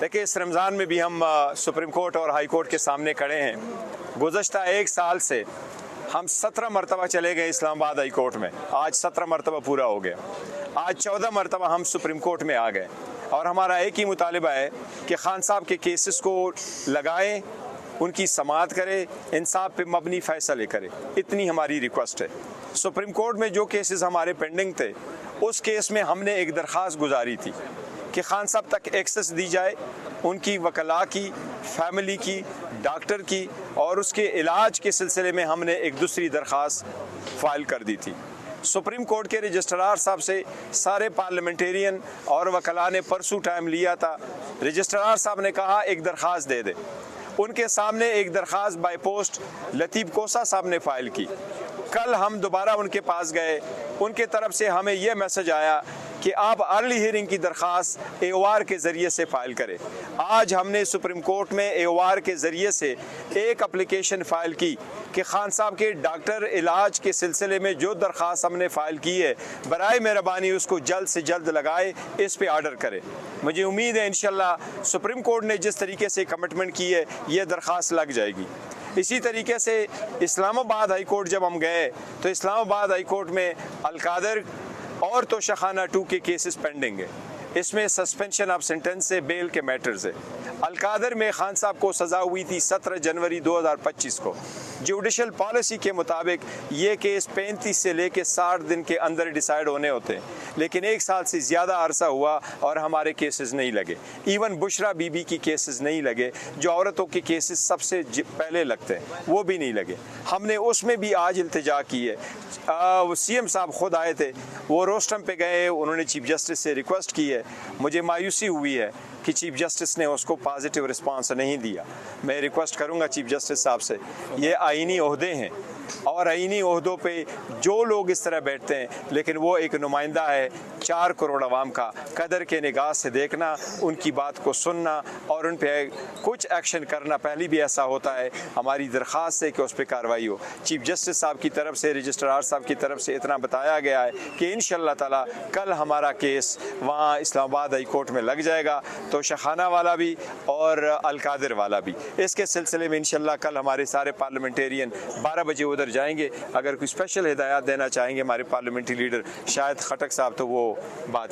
देखिए, इस रमज़ान में भी हम सुप्रीम कोर्ट और हाई कोर्ट के सामने खड़े हैं। गुज़श्ता एक साल से हम 17 मरतबा चले गए इस्लामाबाद हाई कोर्ट में। आज 17 मरतबा पूरा हो गया। आज 14 मरतबा हम सुप्रीम कोर्ट में आ गए और हमारा एक ही मुतालिबा है कि खान साहब के केसेस को लगाएं, उनकी समाअत करें, इंसाफ पे मबनी फ़ैसले करें। इतनी हमारी रिक्वेस्ट है। सुप्रीम कोर्ट में जो केसेस हमारे पेंडिंग थे, उस केस में हमने एक दरख्वास्त गुजारी थी कि खान साहब तक एक्सेस दी जाए, उनकी वकला की, फैमिली की, डॉक्टर की, और उसके इलाज के सिलसिले में हमने एक दूसरी दरख्वास्त फाइल कर दी थी। सुप्रीम कोर्ट के रजिस्ट्रार साहब से सारे पार्लियामेंटेरियन और वकला ने परसों टाइम लिया था। रजिस्ट्रार साहब ने कहा एक दरख्वास्त दे दे। उनके सामने एक दरख्वास्त बाय पोस्ट लतीफ़ कोसा साहब ने फ़ाइल की। कल हम दोबारा उनके पास गए, उनके तरफ से हमें यह मैसेज आया कि आप अर्ली हियरिंग की दरख्वास्त AOR के ज़रिए से फ़ाइल करें। आज हमने सुप्रीम कोर्ट में AOR के ज़रिए से एक एप्लीकेशन फ़ाइल की कि खान साहब के डॉक्टर इलाज के सिलसिले में जो दरख्वास्त हमने फ़ाइल की है, बराए मेहरबानी उसको जल्द से जल्द लगाए, इस पे आर्डर करें। मुझे उम्मीद है इंशाल्लाह सुप्रीम कोर्ट ने जिस तरीके से कमिटमेंट की है, ये दरख्वास्त लग जाएगी। इसी तरीके से इस्लामाबाद हाई कोर्ट जब हम गए तो इस्लामाबाद हाई कोर्ट में अलकादर और तोशाखाना 2 के केसेस पेंडिंग है। इसमें सस्पेंशन ऑफ सेंटेंस से बेल के मैटर्स है। अलकादर में खान साहब को सज़ा हुई थी 17 जनवरी 2025 को। जुडिशल पॉलिसी के मुताबिक ये केस 35 से लेके 60 दिन के अंदर डिसाइड होने होते हैं, लेकिन एक साल से ज़्यादा अरसा हुआ और हमारे केसेस नहीं लगे। इवन बुशरा बीबी की केसेस नहीं लगे, जो औरतों के केसेस सबसे पहले लगते हैं, वो भी नहीं लगे। हमने उसमें भी आज इल्तिजा की है। CM साहब खुद आए थे, वो रोस्टम पे गए, उन्होंने चीफ जस्टिस से रिक्वेस्ट की है। मुझे मायूसी हुई है कि चीफ जस्टिस ने उसको पॉजिटिव रिस्पांस नहीं दिया। मैं रिक्वेस्ट करूंगा चीफ जस्टिस साहब से, ये आईनी ओहदे हैं और आईनी ओहदों पे जो लोग इस तरह बैठते हैं, लेकिन वो एक नुमाइंदा है 4 करोड़ अवाम का, कदर के निगाह से देखना, उनकी बात को सुनना और उन पे कुछ एक्शन करना। पहले भी ऐसा होता है, हमारी दरख्वास्त है कि उस पर कार्रवाई हो। चीफ जस्टिस साहब की तरफ से, रजिस्ट्रार साहब की तरफ से इतना बताया गया है कि इंशाअल्लाह ताला कल हमारा केस वहाँ इस्लामाबाद हाई कोर्ट में लग जाएगा, तो शखाना वाला भी और अलकादर वाला भी। इसके सिलसिले में इंशाअल्लाह कल हमारे सारे पार्लियामेंटेरियन 12 बजे उधर जाएंगे। अगर कोई स्पेशल हिदायत देना चाहेंगे हमारे पार्लियामेंट्री लीडर शायद खटक साहब, तो वो बात करें।